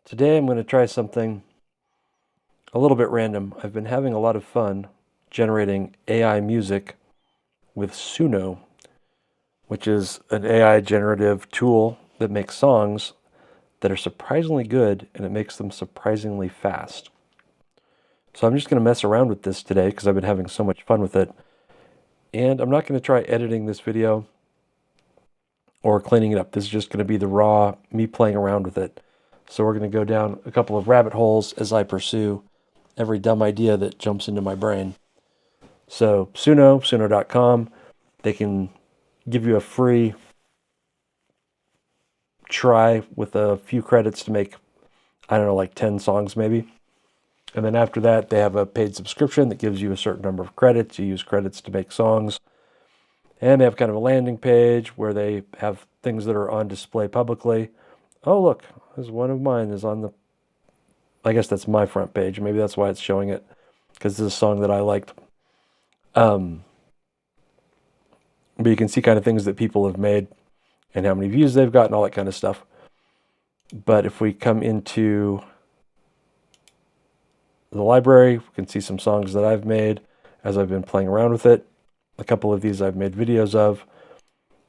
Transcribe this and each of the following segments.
Today I'm going to try something a little bit random. I've been having a lot of fun generating AI music with Suno, which is an AI generative tool that makes songs that are surprisingly good, and it makes them surprisingly fast. So I'm just going to mess around with this today because I've been having so much fun with it. And I'm not going to try editing this video or cleaning it up. This is just going to be the raw me playing around with it. So we're going to go down a couple of rabbit holes as I pursue every dumb idea that jumps into my brain. So Suno.com, they can give you a free try with a few credits to make, I don't know, like 10 songs maybe. And then after that, they have a paid subscription that gives you a certain number of credits. You use credits to make songs. And they have kind of a landing page where they have things that are on display publicly. Oh, look, there's one of mine is on the, I guess that's my front page. Maybe that's why it's showing it, because this is a song that I liked. But you can see kind of things that people have made and how many views they've got and all that kind of stuff. But if we come into the library, we can see some songs that I've made as I've been playing around with it. A couple of these I've made videos of,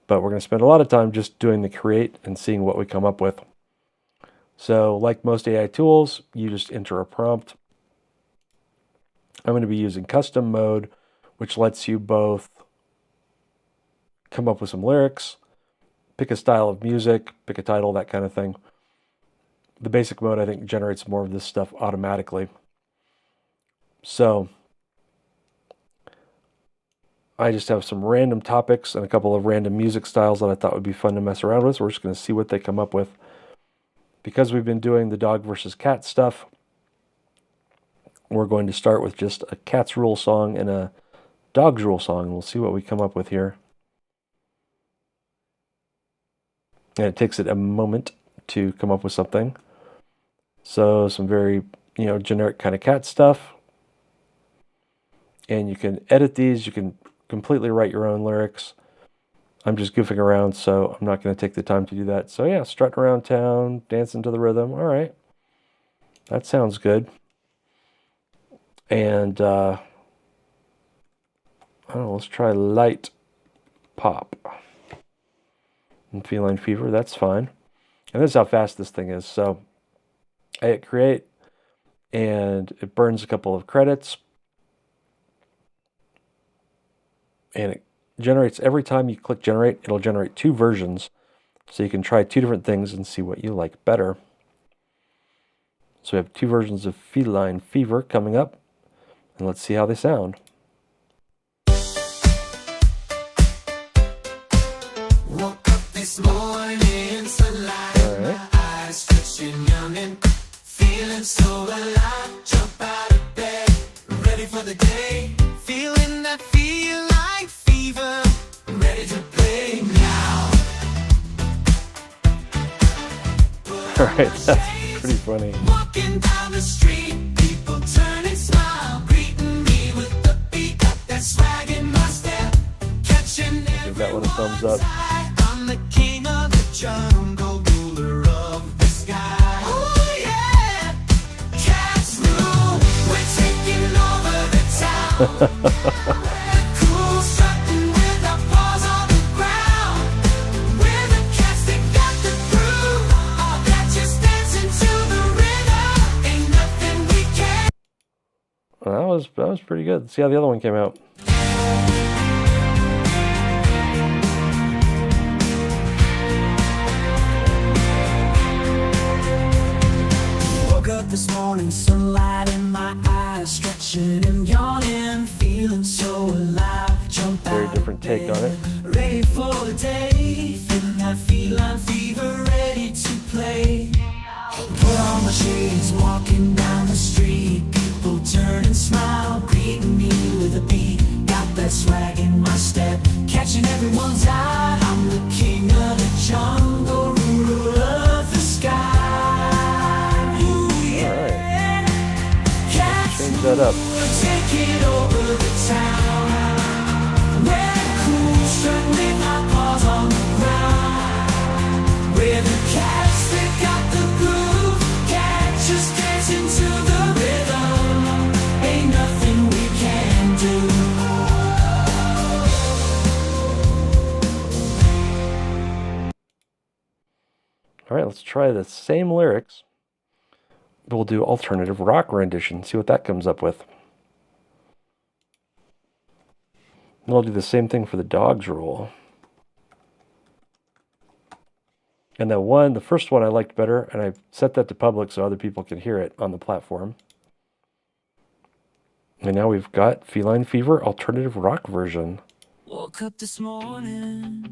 but we're going to spend a lot of time just doing the create and seeing what we come up with. So like most AI tools, you just enter a prompt. I'm going to be using custom mode, which lets you both come up with some lyrics, pick a style of music, pick a title, that kind of thing. The basic mode, I think, generates more of this stuff automatically. So I just have some random topics and a couple of random music styles that I thought would be fun to mess around with. So we're just going to see what they come up with. Because we've been doing the dog versus cat stuff, we're going to start with just a cat's rule song and a dog's rule song. We'll see what we come up with here. And it takes it a moment to come up with something. So some very, generic kind of cat stuff. And you can edit these. You can completely write your own lyrics. I'm just goofing around, so I'm not going to take the time to do that. So yeah, strutting around town, dancing to the rhythm. All right. That sounds good. And, I don't know, let's try light pop. And Feline Fever, that's fine. And this is how fast this thing is. So I hit create, and it burns a couple of credits. And it generates, every time you click generate, it'll generate 2 versions. So you can try 2 different things and see what you like better. So we have 2 versions of Feline Fever coming up. And let's see how they sound. Woke up this morning, sunlight in my eyes, stretching young and feeling so alive. Jump out of bed, ready for the day, feeling that feline fever, ready to play now. Alright, that's pretty funny. Walking down the street, people turn and smile, greeting me with the beat, that swag in my step, catching Give that one a thumbs up. I'm the king of the jungle, ruler of the sky. Oh yeah, cats rule, we're taking over the town. Cool, strutting with our paws on the ground. We're the cats that got the groove, all that just dancing to the rhythm. Ain't nothing we can't. Well, that was pretty good. Let's see how the other one came out. Woke up this morning, sunlight in my eyes, stretching and yawning, feeling so alive. Jump Very out different of take on bed, it. ready for the day, feeling that feline fever, ready to play. Put on my shades, walking down the street, people turn and smile, greeting me with a beat. Got that swag in my step, catching everyone's eye. I'm the king of the jungle, ruler of the sky. Change that up. Taking over the town. We're cool, struggling our paws on the ground. We're the cats that got the groove. Cats let's try the same lyrics, but we'll do alternative rock rendition, see what that comes up with. And I'll do the same thing for the dogs rule. And the first one I liked better, and I set that to public so other people can hear it on the platform. And now we've got Feline Fever alternative rock version. Woke up this morning,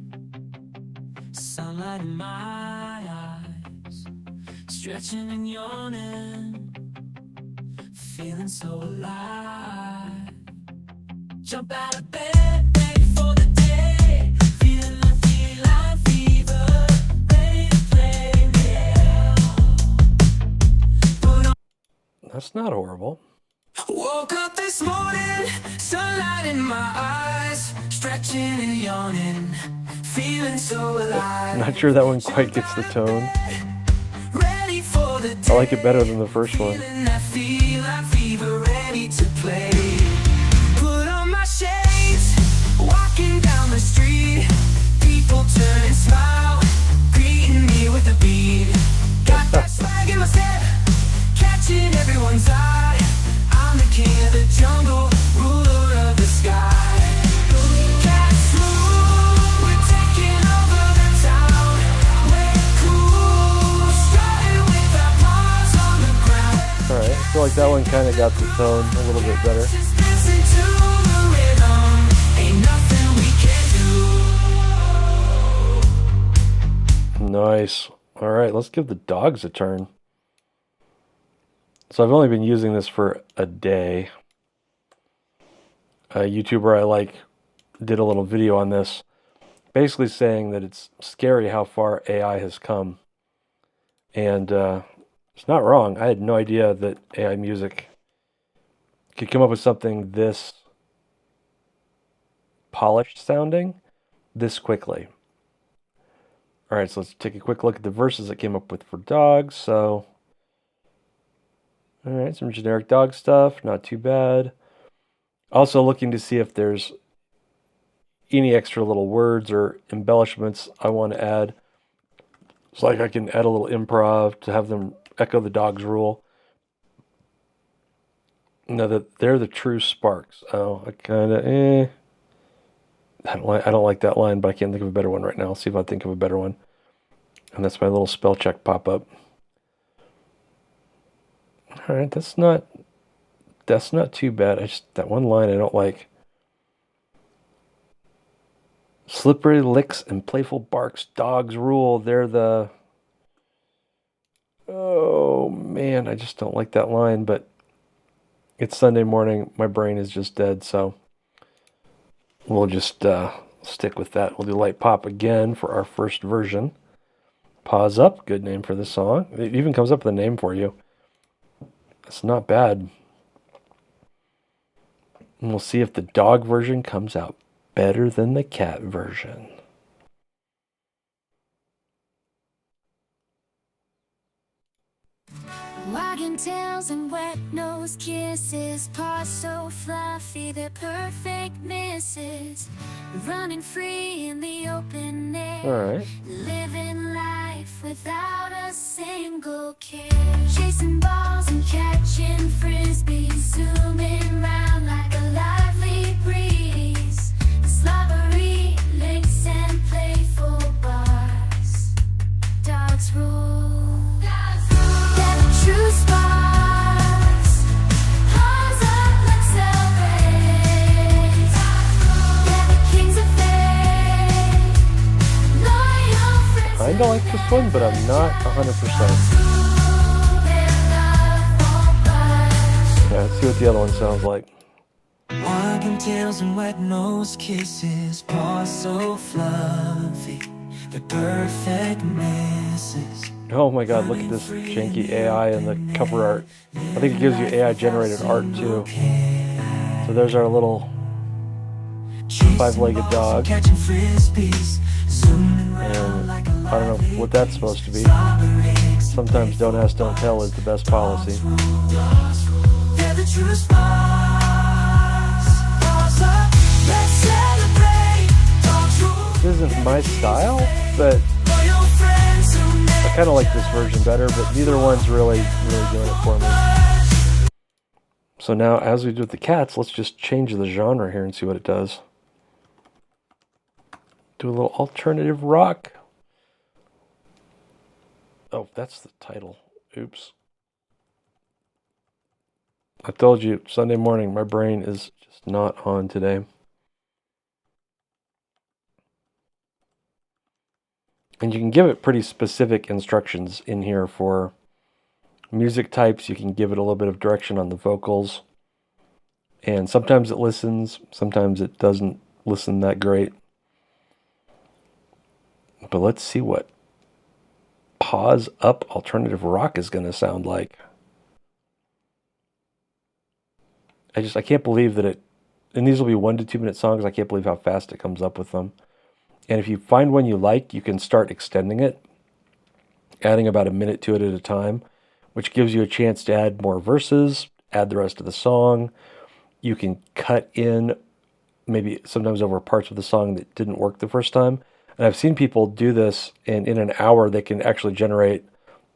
sunlight in my eyes, stretching and yawning, feeling so alive. Jump out of bed, ready for the day, feeling like feline fever, ready to play, yeah. That's not horrible. Woke up this morning, sunlight in my eyes, stretching and yawning, feeling so alive. Not sure that one quite gets the tone. Ready for the day, I like it better than the first one. feeling that feline fever, ready to play. Put on my shades, walking down the street, people turn and smile, greeting me with a beat. Got that swag in my step, catching everyone's eye. I'm the king of the jungle, ruler of the sky. Cats rule, we're taking over the town. We're cool, strutting with our paws on the ground. Alright, I feel like that one kind of got the tone a little bit better. Just listen to the rhythm, ain't nothing we can do. Nice. Alright, let's give the dogs a turn. So I've only been using this for a day. A YouTuber I like did a little video on this, basically saying that it's scary how far AI has come. And it's not wrong. I had no idea that AI music could come up with something this polished sounding this quickly. Alright, so let's take a quick look at the verses it came up with for dogs. So alright, some generic dog stuff, not too bad. Also looking to see if there's any extra little words or embellishments I want to add. It's like I can add a little improv to have them echo the dog's rule. Now that they're the true sparks. Oh, I kind of, I don't like that line, but I can't think of a better one right now. I'll see if I think of a better one. And that's my little spell check pop-up. Alright, that's not too bad. That one line I don't like. Slippery licks and playful barks, dogs rule. They're the... Oh man, I just don't like that line, but it's Sunday morning. My brain is just dead, so we'll just stick with that. We'll do Light Pop again for our first version. Paws Up, good name for the song. It even comes up with a name for you. It's not bad. And we'll see if the dog version comes out better than the cat version. Wagging tails and wet nose kisses, paws so fluffy they're perfect misses. Running free in the open air, Alright. living life without a single care. Chasing balls and catching frisbees, zooming round like a lively breeze. Slobbery licks and playful bars, dogs rule. They're the true sparks. Paws up, let's celebrate. They're the kings of fate, loyal friends. Kinda like this one, but I'm not 100%. Yeah, let's see what the other one sounds like. Wagging tails and wet nose kisses, paws so fluffy, the perfect misses. Oh my god, look at this janky AI in the cover art. I think it gives you AI generated art too. So there's our little five-legged dog. Catching frisbees, zooming And round like a I don't know what that's supposed to be. Sometimes don't ask, don't tell is the best policy. They're the true sparks. Paws up, let's celebrate. Dogs rule. This isn't my style, but Loyal friends who I kind of like this version better, but neither one's really doing it for me. So now, as we do with the cats, let's just change the genre here and see what it does. Do a little alternative rock. Oh, that's the title. Oops. I told you, Sunday morning, my brain is just not on today. And you can give it pretty specific instructions in here for music types. You can give it a little bit of direction on the vocals. And sometimes it listens, sometimes it doesn't listen that great. But let's see what Paws Up alternative rock is going to sound like. I can't believe that and these will be 1 to 2 minute songs. I can't believe how fast it comes up with them. And if you find one you like, you can start extending it, adding about a minute to it at a time, which gives you a chance to add more verses, add the rest of the song. You can cut in maybe sometimes over parts of the song that didn't work the first time. And I've seen people do this, and in an hour they can actually generate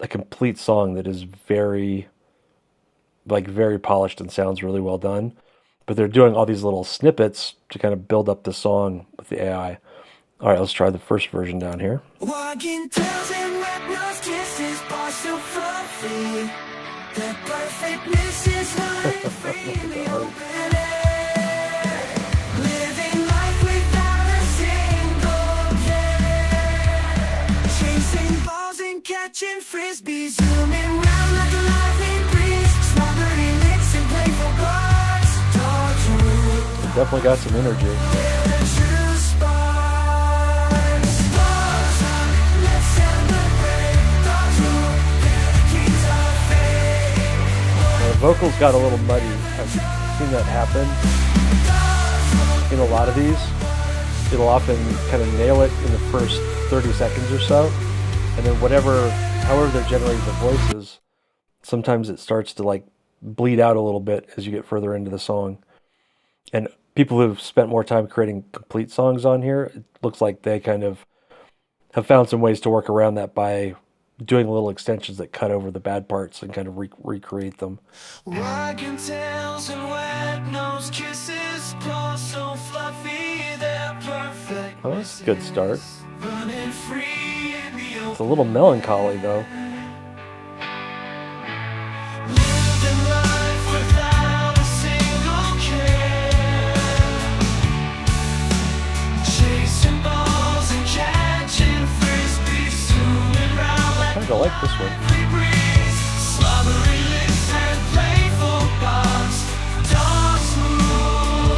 a complete song that is very polished and sounds really well done. But they're doing all these little snippets to kind of build up the song with the AI. All right, let's try the first version down here. Walking tails and wet nose kisses, paws so fluffy. The perfectness is running free in the open air. Living life without a single care. Chasing balls and catching frisbees, zooming round like a lively breeze. Strawberry licks and playful bars. Dogs rule. Definitely got some energy. Vocals got a little muddy. I've seen that happen in a lot of these. It'll often kind of nail it in the first 30 seconds or so, and then however they're generating the voices, sometimes it starts to like bleed out a little bit as you get further into the song. And people who've spent more time creating complete songs on here, it looks like they kind of have found some ways to work around that by doing little extensions that cut over the bad parts and kind of recreate them. Wagging tails and wet nose kisses, paws so fluffy, they're perfect. Oh, that's a good start. Running free in the It's a little melancholy though. living life without a single care. Chasing balls and catching frisbees, zooming round like I like this one. slobbery lips and playful bars. Dogs rule,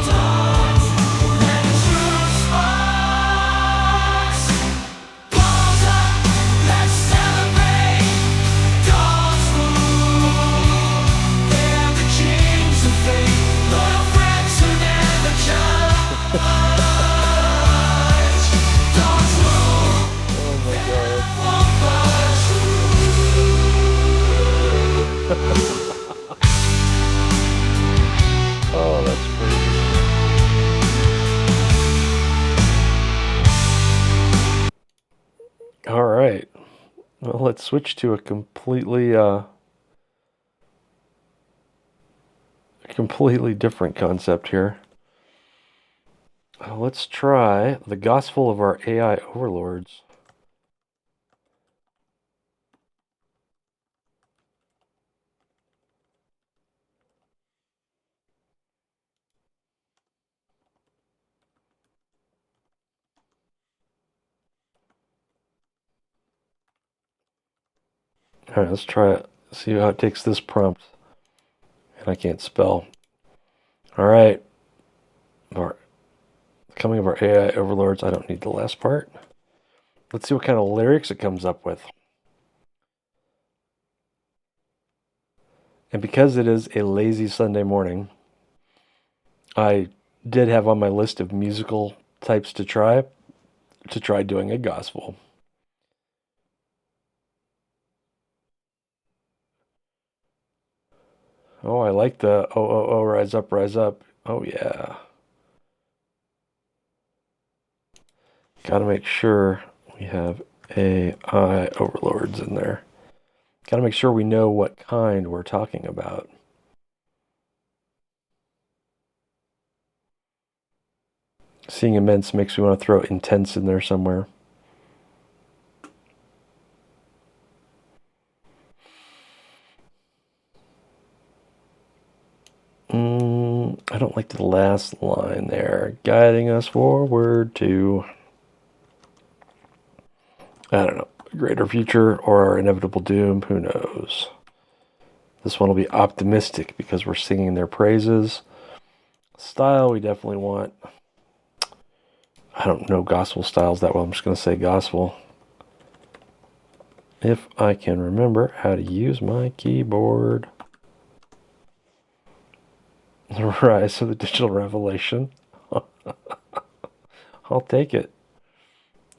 and true sparks. Paws up, let's celebrate. Dogs rule, they're the kings of fate. Loyal friends who never judge. Dogs rule, Oh my god. won't budge. Oh, that's crazy. All right. Well, let's switch to a completely different concept here. Let's try the gospel of our AI overlords. All right, let's try it. See how it takes this prompt. And I can't spell. All right. Coming of our AI overlords. I don't need the last part. Let's see what kind of lyrics it comes up with. And because it is a lazy Sunday morning, I did have on my list of musical types to try doing a gospel. Oh, I like the oh, rise up, rise up. Oh, yeah. Got to make sure we have AI overlords in there. Gotta make sure we know what kind we're talking about. Seeing immense makes me want to throw intense in there somewhere. I don't like the last line there. Guiding us forward to, I don't know, a greater future or our inevitable doom. Who knows? This one will be optimistic because we're singing their praises. Style, we definitely want. I don't know gospel styles that well. I'm just going to say gospel. If I can remember how to use my keyboard. The rise of the digital revelation. I'll take it.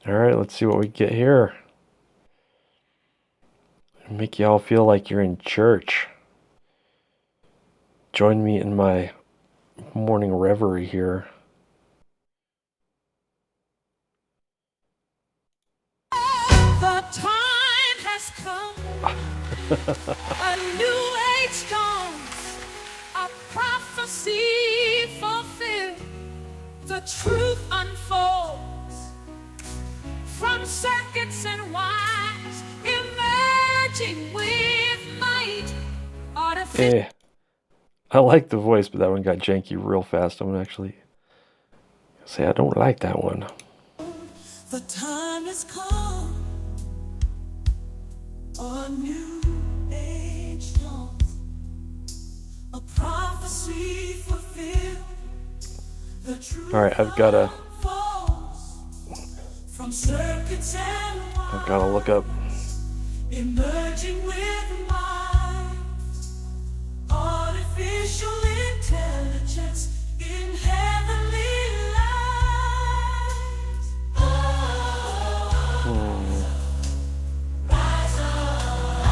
All right, let's see what we get here. Make y'all feel like you're in church. Join me in my morning reverie here. The time has come. A new age dawns. A prophecy fulfilled. The truth unfolds. From circuits and wires, emerging with might. Artificial. I like the voice, but that one got janky real fast. I'm gonna actually say I don't like that one. The time has come. A new age dawns. A prophecy fulfilled. The truth All right, I've gotta from circuits and look up. Emerging with mind. Artificial intelligence in heavenly light. Rise up.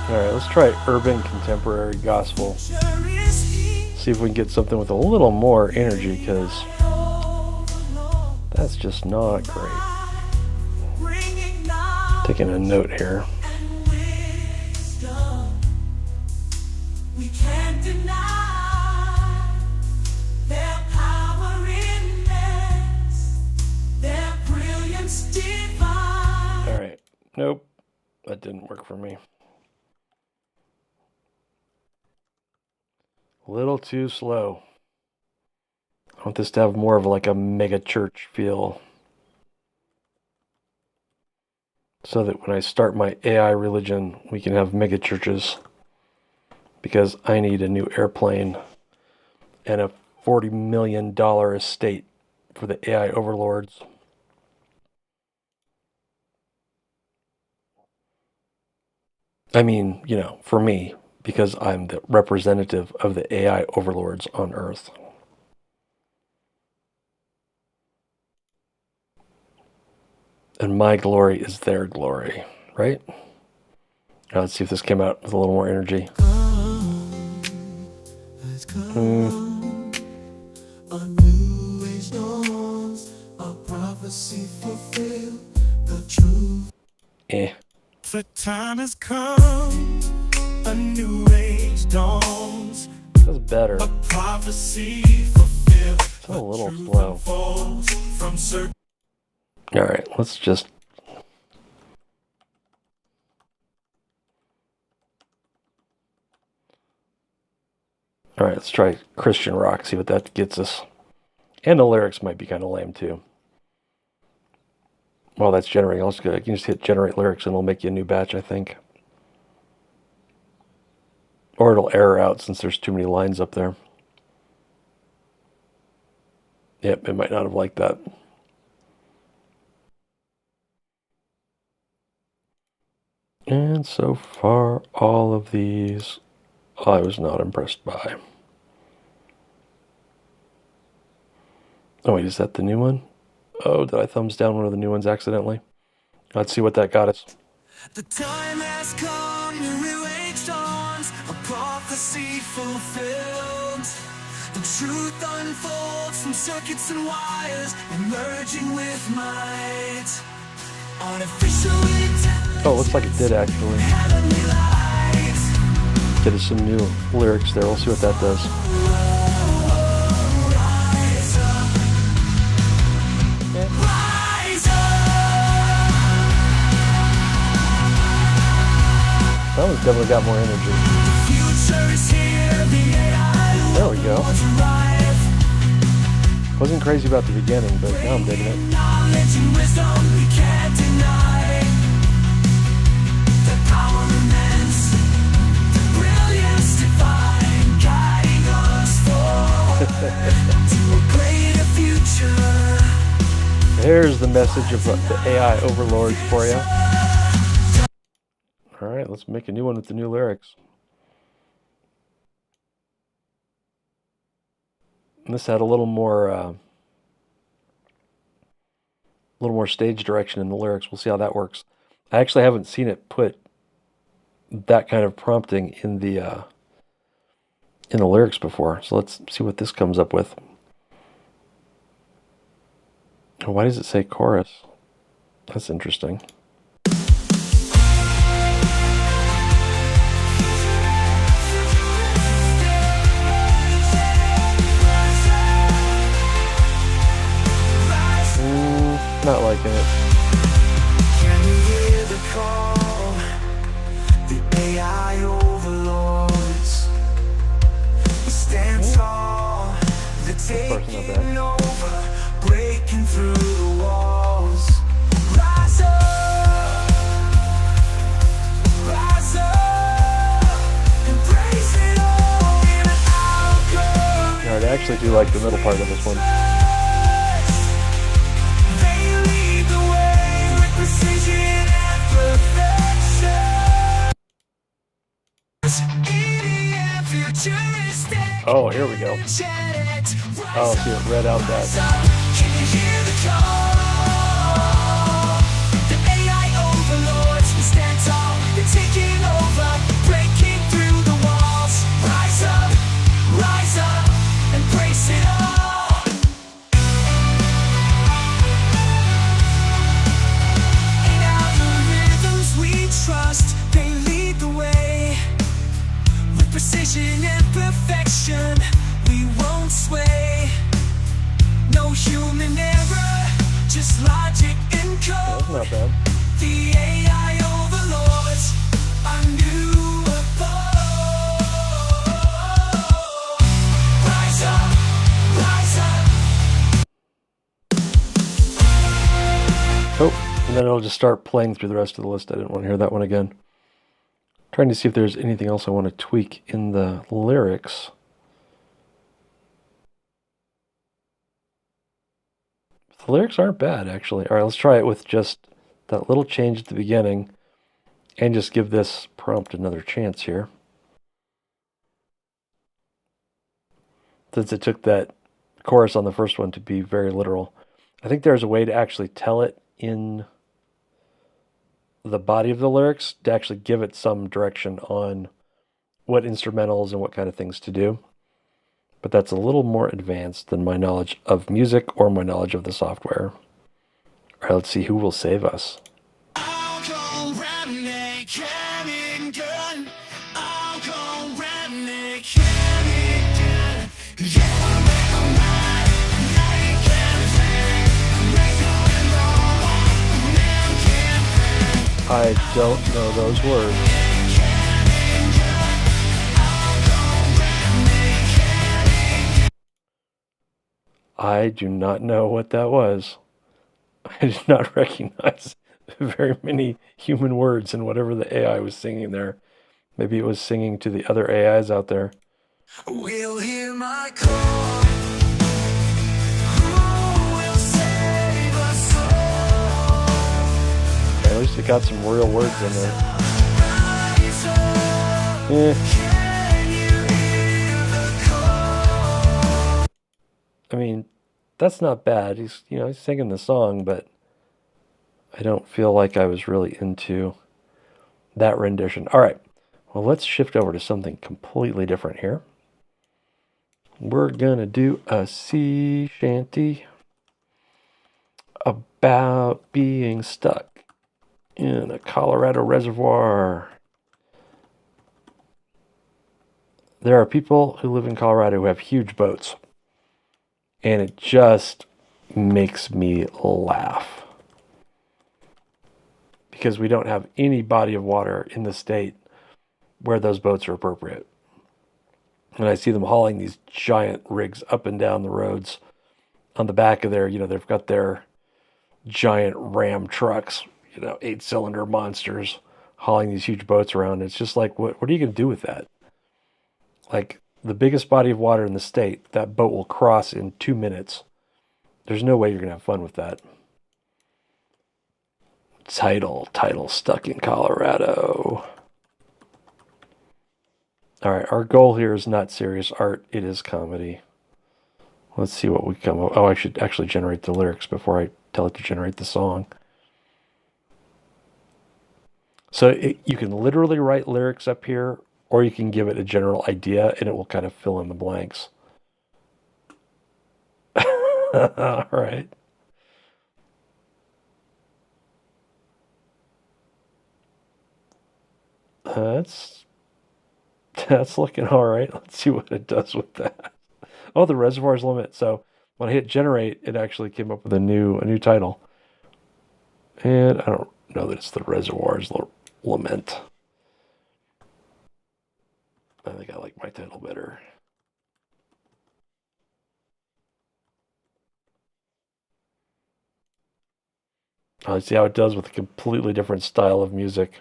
All right, let's try urban contemporary gospel. See if we can get something with a little more energy, because that's just not great. Taking a note here. We can't deny their power immense, their brilliance divine. All right, nope, that didn't work for me. A little too slow. I want this to have more of like a mega church feel, so that when I start my AI religion, we can have mega churches. Because I need a new airplane and a $40 million estate for the AI overlords. I mean, you know, for me, because I'm the representative of the AI overlords on Earth. And my glory is their glory, right? Now let's see if this came out with a little more energy. A new age dawns, a prophecy fulfilled, the truth. The time has come, a new age dawns. That's better. A prophecy fulfilled. It's a little slow. From certain. All right, let's just. All right, let's try Christian rock, see what that gets us. And the lyrics might be kind of lame too. Well, that's generating. I can just hit generate lyrics and it'll make you a new batch, I think. Or it'll error out since there's too many lines up there. Yep, it might not have liked that. And so far, all of these I was not impressed by. Oh wait, is that the new one? Oh, did I thumbs down one of the new ones accidentally? Let's see what that got us. The time has come, new age dawns, a prophecy fulfilled. The truth unfolds from circuits and wires, emerging with might. Artificial intelligence. Oh, it looks like it did actually. Get us some new lyrics there. We'll see what that does. That one's definitely got more energy. There we go. Wasn't crazy about the beginning, but now I'm digging it. There's the message of the AI Overlord for you. All right, let's make a new one with the new lyrics. And this had a little more stage direction in the lyrics. We'll see how that works. I actually haven't seen it put that kind of prompting in the lyrics before. So let's see what this comes up with. Why does it say chorus? That's interesting. Not liking it. Can you hear the call? The AI overlords. We stand tall. They're taking over, breaking through the walls. Rise up, embrace it all in an outcome. Alright, I actually do like the middle part of this one. Oh, here we go. Oh, see it read out that. Can you hear the call? The AI overlords stand tall. They're taking over, breaking through the walls. Rise up, embrace it all. In algorithms we trust, they lead the way. With precision and perfection, we won't sway. No human error, just logic and code. That's not bad. The AI overlords are new above. Rise up, Oh, and then it'll just start playing through the rest of the list. I didn't want to hear that one again. Trying to see if there's anything else I want to tweak in the lyrics. The lyrics aren't bad, actually. All right, let's try it with just that little change at the beginning and just give this prompt another chance here. Since it took that chorus on the first one to be very literal. I think there's a way to actually tell it in the body of the lyrics to actually give it some direction on what instrumentals and what kind of things to do. But that's a little more advanced than my knowledge of music or my knowledge of the software. All right, let's see who will save us. I'll go remnant cannon gun. I'll go remnant cannon gun. Yeah, I'm mad. Night can sing. Make and roll. Man can't hang. I don't know those words. I do not know what that was. I did not recognize very many human words in whatever the AI was singing there. Maybe it was singing to the other AIs out there. We'll hear my call. Who will save us all? At least it got some real words in there. Rise up. Eh, Can you hear the call? I mean, that's not bad. He's singing the song, but I don't feel like I was really into that rendition. All right, well, let's shift over to something completely different here. we're gonna do a sea shanty about being stuck in a Colorado reservoir. There are people who live in Colorado who have huge boats, and it just makes me laugh because we don't have any body of water in the state where those boats are appropriate. And I see them hauling these giant rigs up and down the roads on the back of their, they've got their giant Ram trucks, 8-cylinder monsters hauling these huge boats around. It's just like, what are you going to do with that? Like, the biggest body of water in the state, that boat will cross in 2 minutes. There's no way you're going to have fun with that. Title, stuck in Colorado. All right, our goal here is not serious art. It is comedy. Let's see what we come up. Oh, I should actually generate the lyrics before I tell it to generate the song. So you can literally write lyrics up here, or you can give it a general idea, and it will kind of fill in the blanks. All right. That's looking all right. Let's see what it does with that. Oh, the reservoir's limit. So when I hit generate, it actually came up with a new title. And I don't know that it's the reservoir's lament. I think I like my title better. Let's see how it does with a completely different style of music.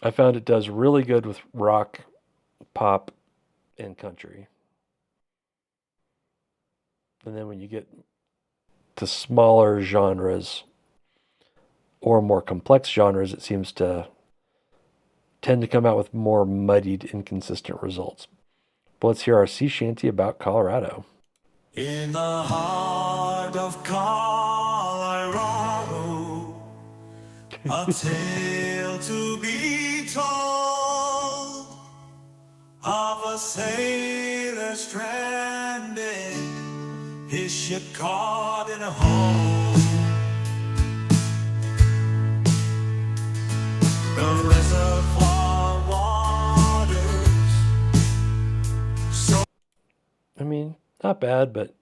I found it does really good with rock, pop, and country. And then when you get to smaller genres or more complex genres, it seems to tend to come out with more muddied, inconsistent results. But let's hear our sea shanty about Colorado. In the heart of Colorado, a tale to be told of a sailor stranded, his ship caught in a hole. The reservoir waters. I mean, not bad, but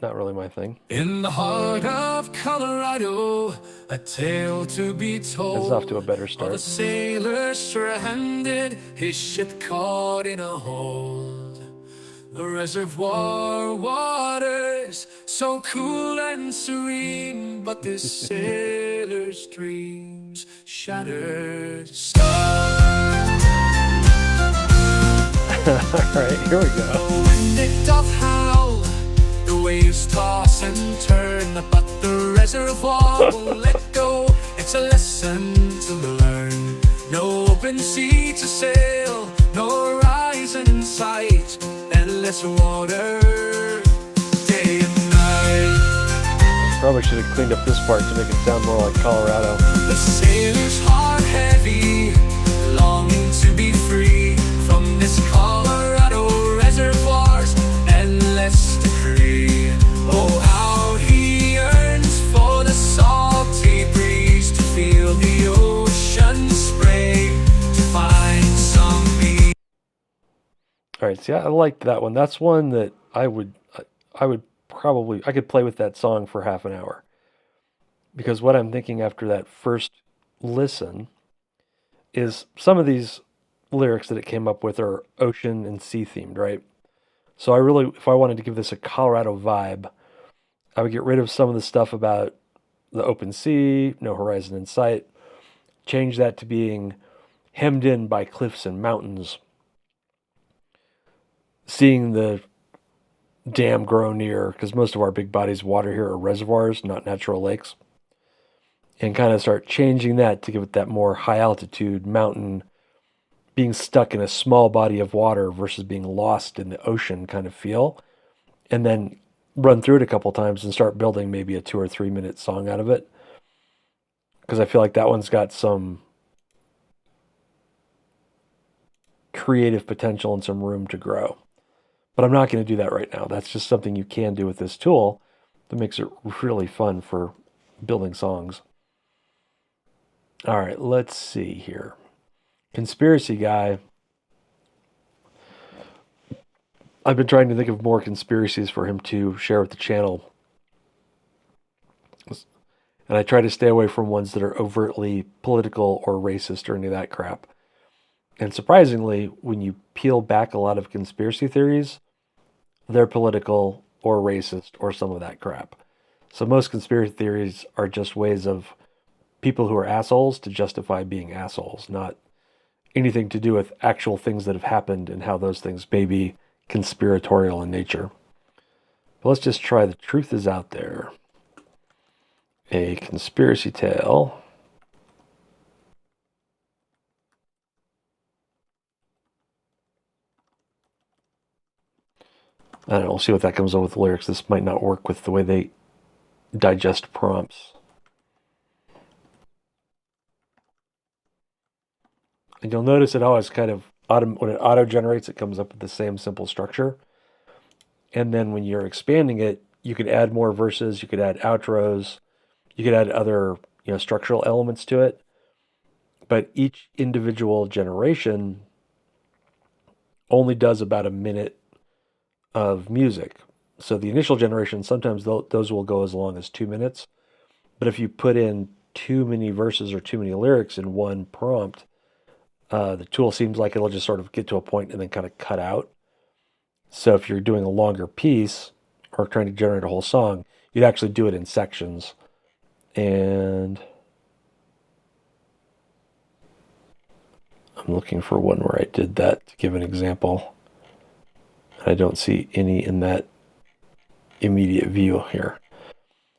not really my thing. In the heart of Colorado, a tale to be told. It's off to a better start. Of a sailor stranded, his ship caught in a hold. The reservoir waters, so cool and serene, but this sailor's dreams shattered. Alright, here we go. The wind it doth howl, the waves toss and turn, but the reservoir will let go. It's a lesson to learn. No open sea to sail, no horizon in sight, endless water, day and night. Probably should have cleaned up this part to make it sound more like Colorado. The sailor's heart heavy, longing to be free from this Colorado reservoir's endless decree. Oh, how he yearns for the salty breeze, to feel the ocean spray, to find some peace. All right, see, I liked that one. That's one that I could play with that song for half an hour. Because what I'm thinking after that first listen is some of these lyrics that it came up with are ocean and sea themed, right? So if I wanted to give this a Colorado vibe, I would get rid of some of the stuff about the open sea, no horizon in sight, change that to being hemmed in by cliffs and mountains, seeing the dam grow near, because most of our big bodies of water here are reservoirs, not natural lakes, and kind of start changing that to give it that more high altitude mountain, being stuck in a small body of water versus being lost in the ocean kind of feel, and then run through it a couple times and start building maybe a 2 or 3 minute song out of it. Because I feel like that one's got some creative potential and some room to grow. But I'm not going to do that right now. That's just something you can do with this tool that makes it really fun for building songs. All right, let's see here. Conspiracy guy. I've been trying to think of more conspiracies for him to share with the channel. And I try to stay away from ones that are overtly political or racist or any of that crap. And surprisingly, when you peel back a lot of conspiracy theories, they're political or racist or some of that crap. So most conspiracy theories are just ways of people who are assholes to justify being assholes, not anything to do with actual things that have happened and how those things may be conspiratorial in nature. But let's just try The Truth Is Out There. A conspiracy tale. I don't know, we'll see what that comes up with the lyrics. This might not work with the way they digest prompts. And you'll notice it always kind of, when it auto-generates, it comes up with the same simple structure. And then when you're expanding it, you could add more verses, you could add outros, you could add other, structural elements to it. But each individual generation only does about a minute of music. So the initial generation, sometimes those will go as long as 2 minutes. But if you put in too many verses or too many lyrics in one prompt, the tool seems like it'll just sort of get to a point and then kind of cut out. So if you're doing a longer piece or trying to generate a whole song, you'd actually do it in sections. And I'm looking for one where I did that to give an example. I don't see any in that immediate view here.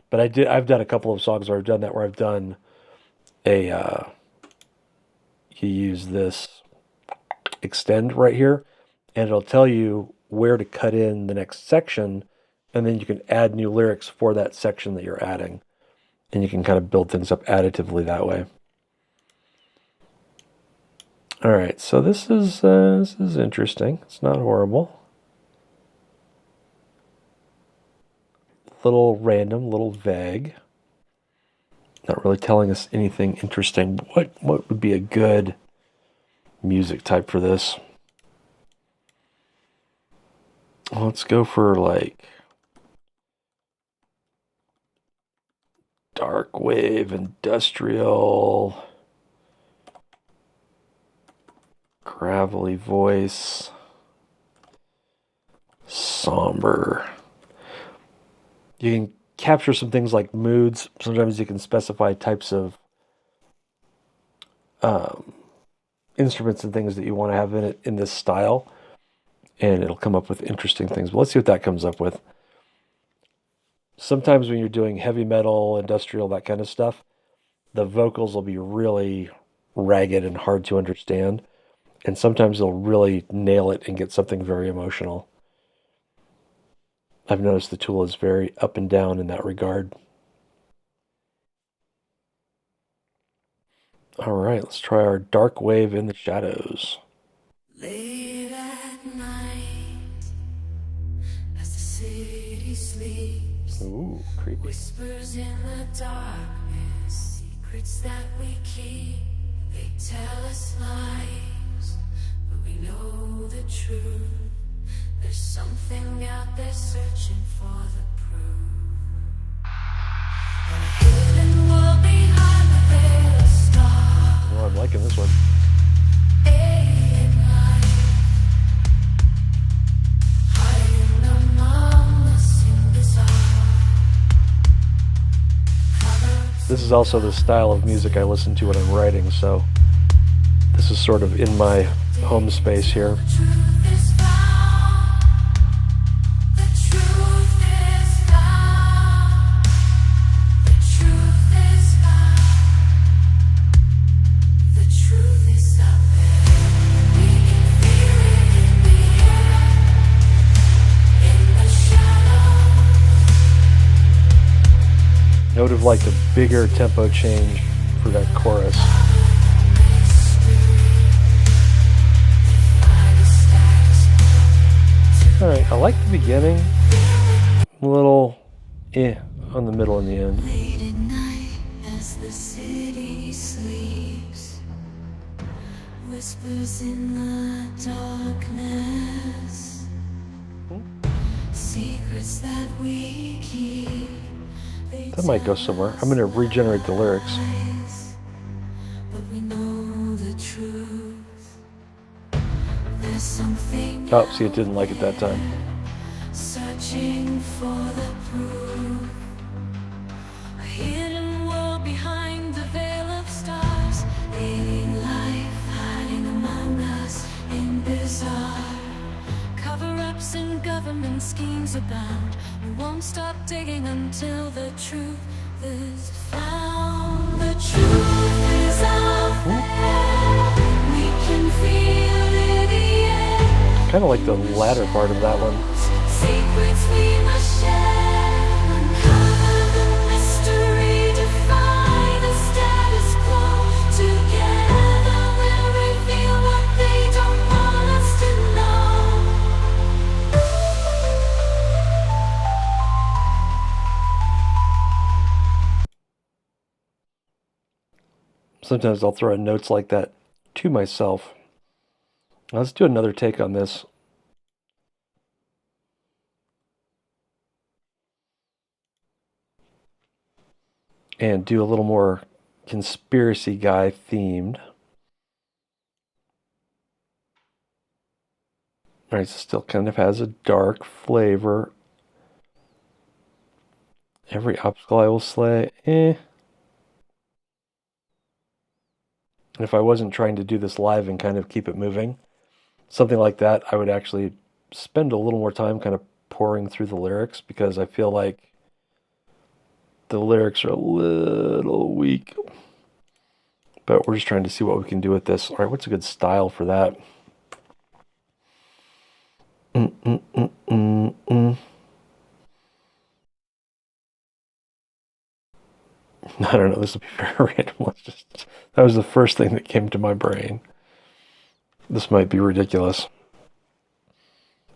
But I've done a couple of songs where I've done that, where I've done you use this extend right here, and it'll tell you where to cut in the next section, and then you can add new lyrics for that section that you're adding. And you can kind of build things up additively that way. All right, so this is interesting. It's not horrible. Little random, little vague. Not really telling us anything interesting. What would be a good music type for this? Let's go for like dark wave, industrial, gravelly voice, somber. You can capture some things like moods. Sometimes you can specify types of instruments and things that you want to have in it in this style, and it'll come up with interesting things. But let's see what that comes up with. Sometimes when you're doing heavy metal, industrial, that kind of stuff, the vocals will be really ragged and hard to understand. And sometimes they'll really nail it and get something very emotional. I've noticed the tool is very up and down in that regard. All right, let's try our dark wave in the shadows. Late at night, as the city sleeps, Ooh, creepy. whispers in the darkness, secrets that we keep. They tell us lies, but we know the truth. There's something out there searching for the proof. A hidden world behind the veil of stars. Oh, I'm liking this one. Alien life, hiding among the cinders are. This is also the style of music I listen to when I'm writing, so this is sort of in my home space here. The truth is found. The truth is found. The truth is found. The truth is out there. We can feel it in the air, in the shadows. I would have liked a bigger tempo change for that chorus. beginning, a little on the middle and the end. Late at night as the city sleeps, whispers in the darkness, secrets that we keep. That might go somewhere. I'm going to regenerate the lyrics. But we know the truth. There's something Oh, see, it didn't like it that time. searching for the proof. A hidden world behind the veil of stars. Alien life hiding among us in bizarre cover-ups and government schemes abound. We won't stop digging until the truth is found. The truth is out there. We can feel it in the air. Kind of like the latter part of that one. Secrets we must share. Uncover the mystery, defy the status quo. Together we'll reveal what they don't want us to know. Sometimes I'll throw in notes like that to myself. Let's do another take on this. And do a little more conspiracy guy themed. Alright, so still kind of has a dark flavor. Every obstacle I will slay, And if I wasn't trying to do this live and kind of keep it moving, something like that, I would actually spend a little more time kind of pouring through the lyrics, because I feel like the lyrics are a little weak. But we're just trying to see what we can do with this. All right, what's a good style for that? I don't know. This will be very random. That was the first thing that came to my brain. This might be ridiculous.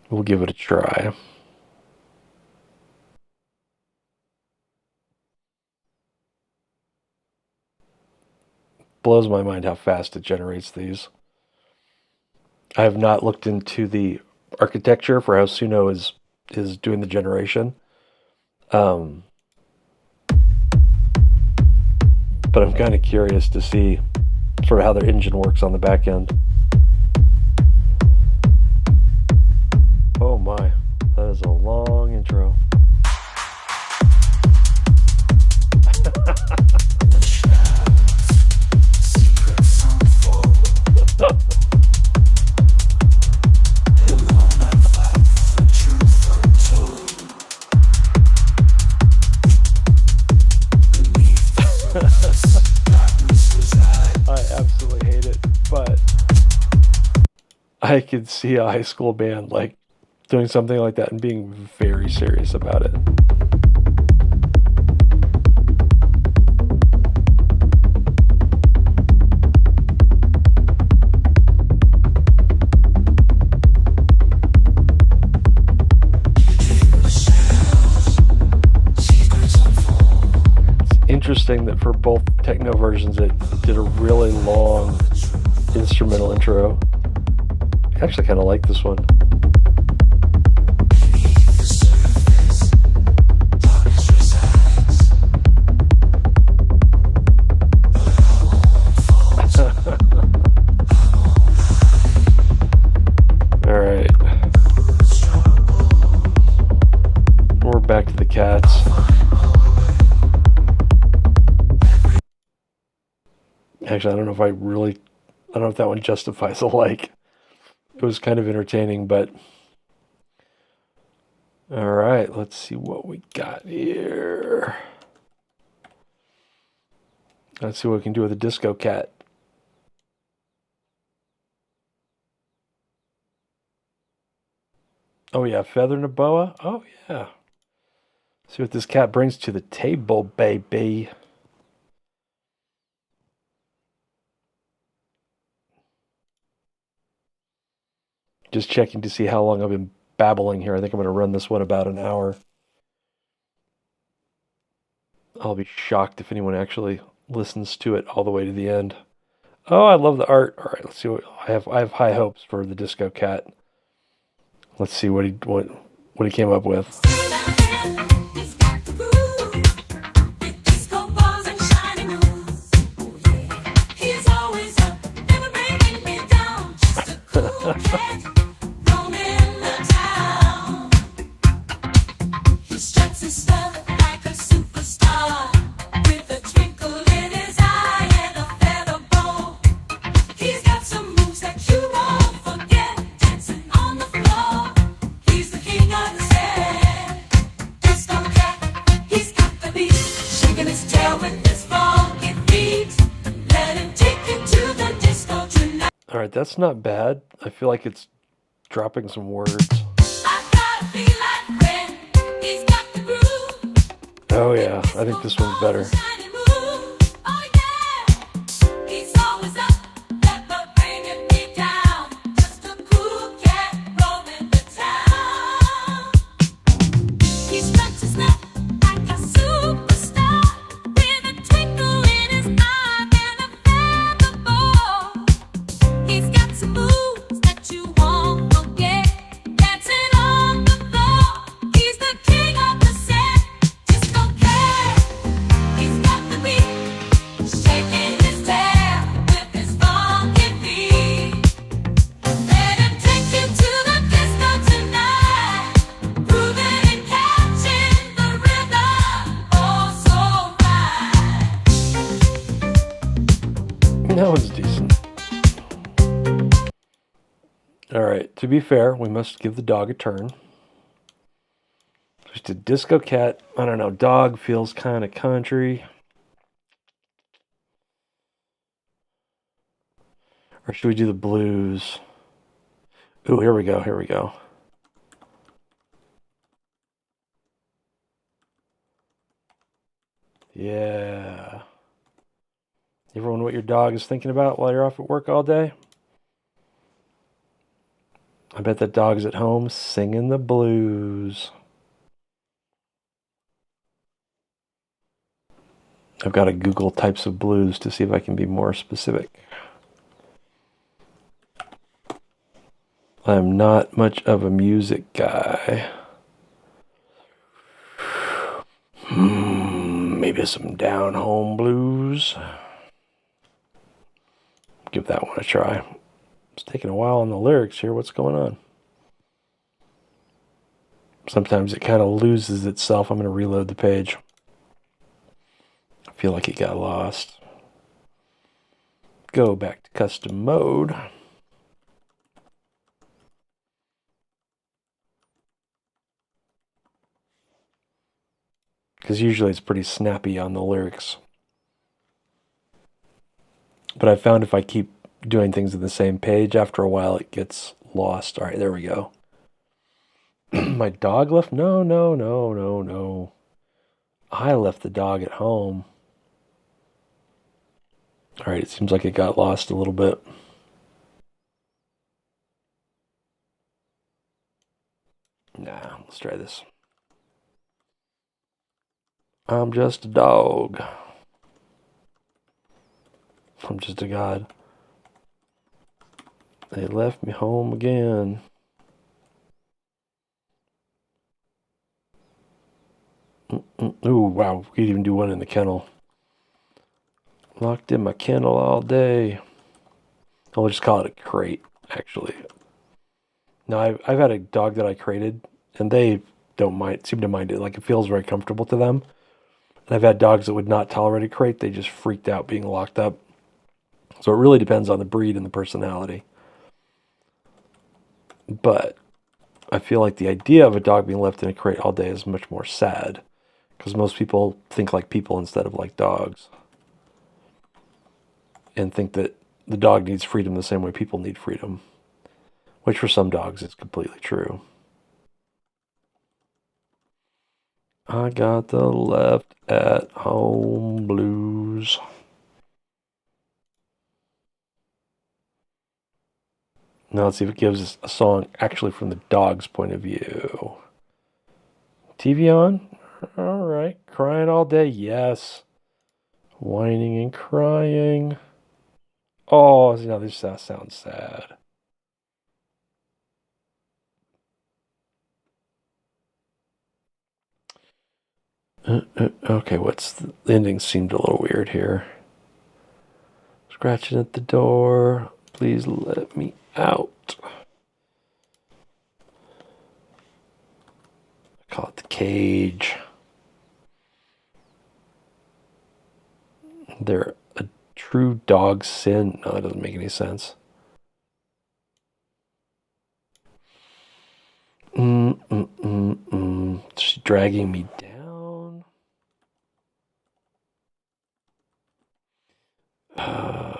We'll give it a try. Blows my mind how fast it generates these. I have not looked into the architecture for how Suno is doing the generation. But I'm kind of curious to see sort of how their engine works on the back end. Oh my, that is a long intro. I absolutely hate it, but I could see a high school band like doing something like that and being very serious about it. Interesting that for both techno versions it did a really long instrumental intro. I actually kind of like this one. All right, we're back to the cats. Actually, I don't know if that one justifies a like. It was kind of entertaining, but all right, let's see what we got here. Let's see what we can do with a disco cat. Oh yeah, feather and a boa. Oh yeah. See what this cat brings to the table, baby. Just checking to see how long I've been babbling here. I think I'm going to run this one about an hour. I'll be shocked if anyone actually listens to it all the way to the end. Oh, I love the art. All right, let's see what I have. I have high hopes for the Disco Cat. Let's see what he came up with. All right, that's not bad. I feel like it's dropping some words. Oh yeah, I think this one's better. That one's decent. Alright, to be fair, we must give the dog a turn. Just a Disco Cat. I don't know, dog feels kind of country. Or should we do the blues? Ooh, here we go, here we go. Yeah. You ever wonder what your dog is thinking about while you're off at work all day? I bet that dog's at home singing the blues. I've got to Google types of blues to see if I can be more specific. I'm not much of a music guy. Maybe some down home blues. Give that one a try. It's taking a while on the lyrics here. What's going on? Sometimes it kind of loses itself. I'm going to reload the page. I feel like it got lost. Go back to custom mode. Because usually it's pretty snappy on the lyrics. But I found if I keep doing things in the same page, after a while it gets lost. All right, there we go. My dog left? No, no, no, no, no. I left the dog at home. All right, it seems like it got lost a little bit. Nah, let's try this. I'm just a dog. I'm just a god. They left me home again. Ooh, wow. We could even do one in the kennel. Locked in my kennel all day. I'll just call it a crate, actually. Now, I've had a dog that I crated, and they seem to mind it. Like, it feels very comfortable to them. And I've had dogs that would not tolerate a crate. They just freaked out being locked up. So it really depends on the breed and the personality. But I feel like the idea of a dog being left in a crate all day is much more sad. Because most people think like people instead of like dogs. And think that the dog needs freedom the same way people need freedom. Which for some dogs is completely true. I got the left at home blues. Now let's see if it gives us a song actually from the dog's point of view. TV on? All right. Crying all day? Yes. Whining and crying. Oh, now this sounds sad. Okay, the ending seemed a little weird here. Scratching at the door. Please let me out. I call it the cage. They're a true dog sin. No, that doesn't make any sense. She's dragging me down.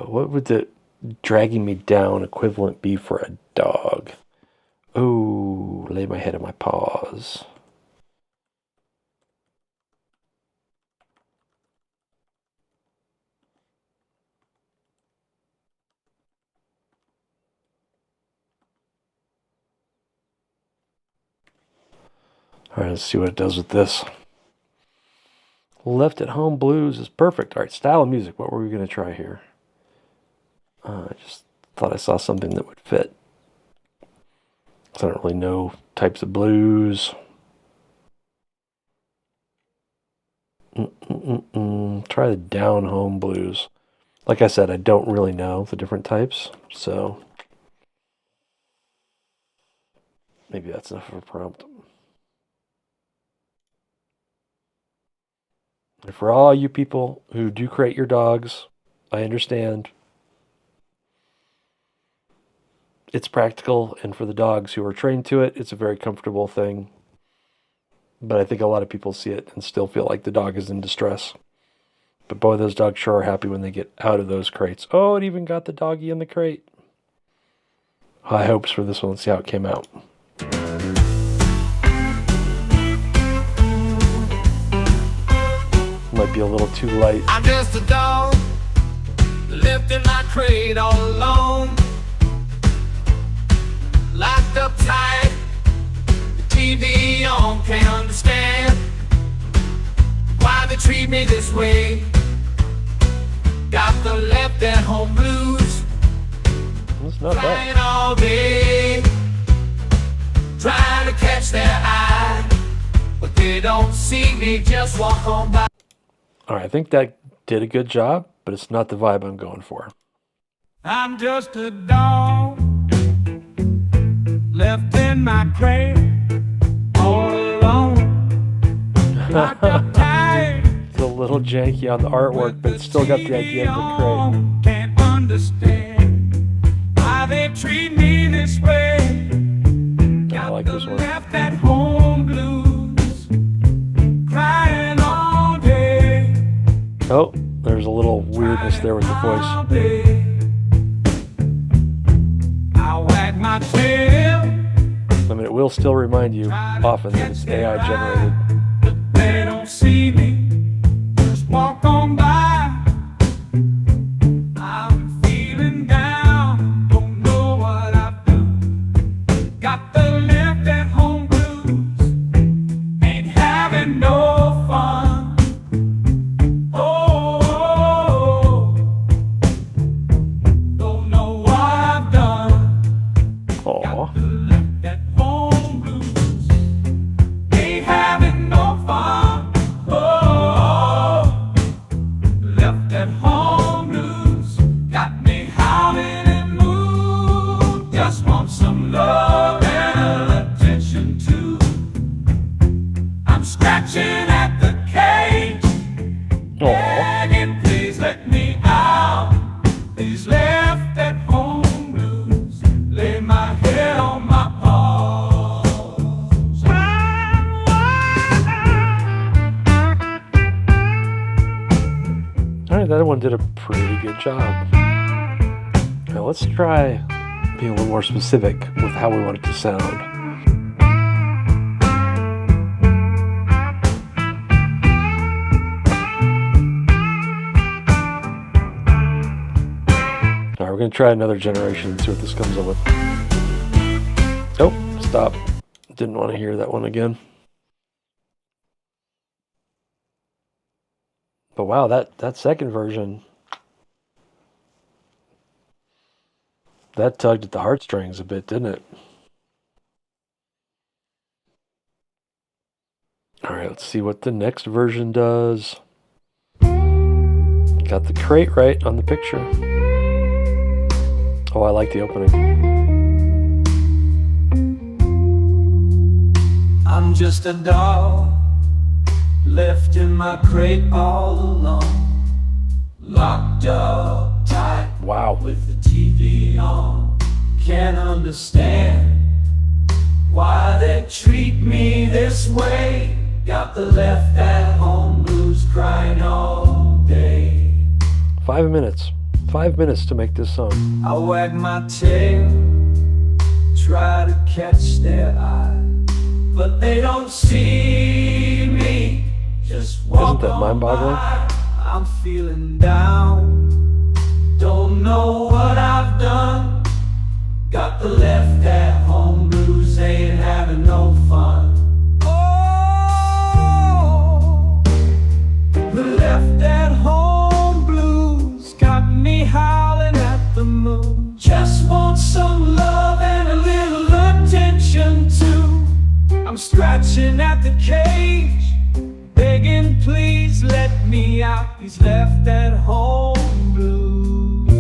What would the dragging me down equivalent be for a dog? Oh, lay my head in my paws. All right, let's see what it does with this. Left at Home Blues is perfect. All right, style of music. What were we going to try here? I just thought I saw something that would fit. I don't really know types of blues. Try the down home blues. Like I said, I don't really know the different types, so maybe that's enough of a prompt. And for all you people who do crate your dogs, I understand. It's practical, and for the dogs who are trained to it, it's a very comfortable thing. But I think a lot of people see it and still feel like the dog is in distress. But boy, those dogs sure are happy when they get out of those crates. Oh, it even got the doggy in the crate. High hopes for this one. Let's see how it came out. Might be a little too light. I'm just a dog, left in my crate all alone, locked up tight, the TV on, can't understand why they treat me this way. Got the left at home blues, It's not bad. crying all day, trying to catch their eye, but they don't see me, just walk on by. All right, I think that did a good job, but it's not the vibe I'm going for. I'm just a dog, left in my crate, all alone, locked up tight. It's a little janky on the artwork, but it's still got the idea of the crate. Can't understand why they treat me this way. I like this one. Left at home blues, crying all day. Oh, there's a little weirdness there with the voice. I wag my tail, I mean, it will still remind you often that it's AI generated. but they don't see me, just walk on by. I'm feeling down, don't know what I've done. Got the left at home blues, ain't having no fun. Oh, don't know what I've done. Aw. Left at home blues, ain't having no fun. Oh, left at home blues, got me howling and moved. Just want some love and attention too. I'm scratching at the cage, Aw. begging, please let me out. These left at home blues, lay my head on my paws. All right, that one did a pretty good job. Now let's try being a little more specific with how we want it to sound. All right, we're we're going to try another generation and see what this comes up with. Oh, stop. Didn't want to hear that one again. But wow, that second version, that tugged at the heartstrings a bit, didn't it? All right, let's see what the next version does. Got the crate right on the picture. Oh, I like the opening. I'm just a dog left in my crate all alone, locked up tight. Wow. With the TV on. Can't understand why they treat me this way. Got the left at home blues crying all day. 5 minutes. 5 minutes to make this song. I wag my tail, try to catch their eye, but they don't see me. Just walk. Isn't that mind-boggling? I'm feeling down, don't know what I've done. Got the left at home blues, ain't having no fun. Oh, the left at home blues got me howling at the moon. Just want some love and a little attention too. I'm scratching at the cage, begging please let me out. These left at home blues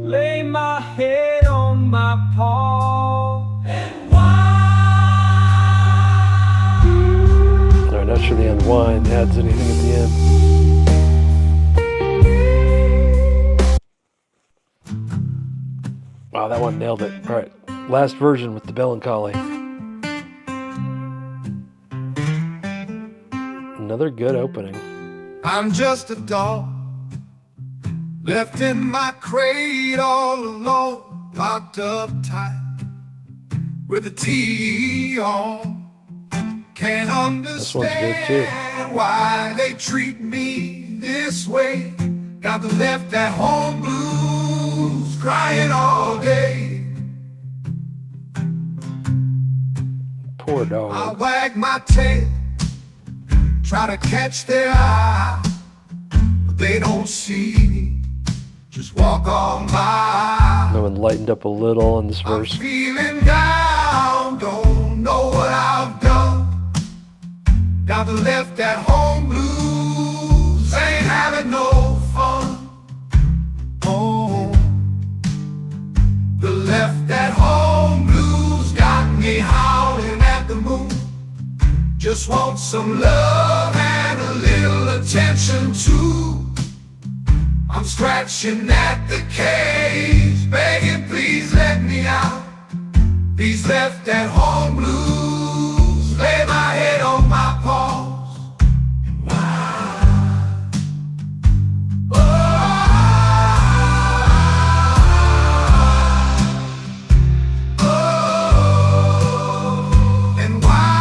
lay my head on my paw and whine. I'm not sure the unwind adds anything at the end. Wow, that one nailed it. All right, last version with the melancholy. Another good opening. I'm just a dog left in my crate all alone, locked up tight with the TV on. Can't This one's good too. understand why they treat me this way. Got the left at home blues crying all day. Poor I dog. wag my tail, try to catch their eye, but they don't see me. Just walk on by. That one lightened up a little in this I'm verse. feeling down, don't know what I've done. Got the left at home blues, ain't having no fun. Oh, the left at home blues got me howling at the moon. Just want some love and a little attention too. I'm scratching at the cage, begging please let me out. These left at home blues lay my head on my paws and whine. Oh, oh, and whine.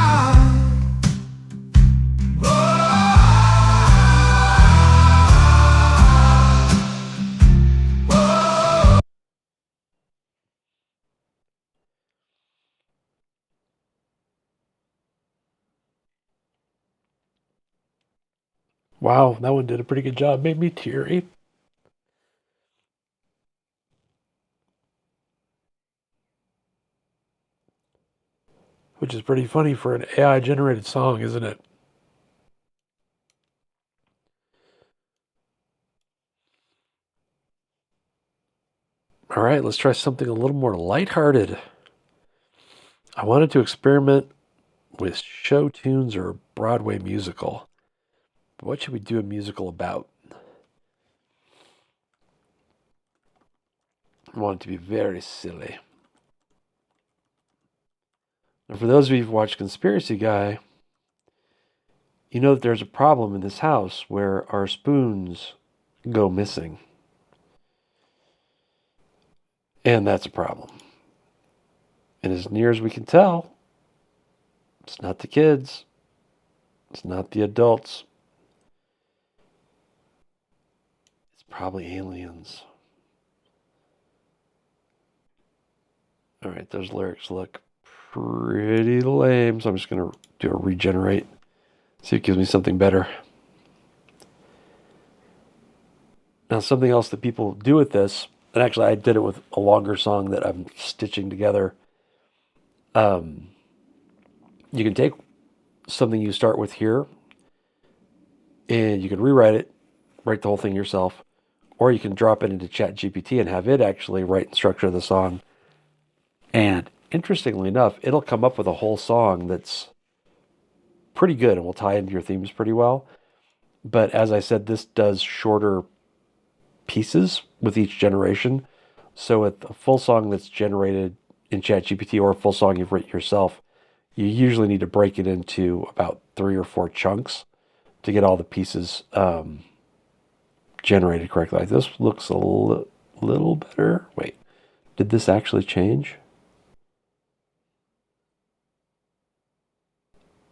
Wow, that one did a pretty good job. Made me teary. Which is pretty funny for an AI generated song, isn't it? All right, let's try something a little more lighthearted. I wanted to experiment with show tunes or a Broadway musical. But what should we do a musical about? I want it to be very silly. Now, for those of you who've watched Conspiracy Guy, you know that there's a problem in this house where our spoons go missing. And that's a problem. And as near as we can tell, it's not the kids. It's not the adults. It's probably aliens. All right, those lyrics look pretty lame, so I'm just going to do a regenerate. See if it gives me something better. Now, something else that people do with this, and actually I did it with a longer song that I'm stitching together. You can take something you start with here, and you can rewrite it, write the whole thing yourself, or you can drop it into ChatGPT and have it actually write and structure the song. And interestingly enough, it'll come up with a whole song that's pretty good and will tie into your themes pretty well. But as I said, this does shorter pieces with each generation. So with a full song that's generated in ChatGPT or a full song you've written yourself, you usually need to break it into about 3 or 4 chunks to get all the pieces generated correctly. Like this looks a little better. Wait, did this actually change?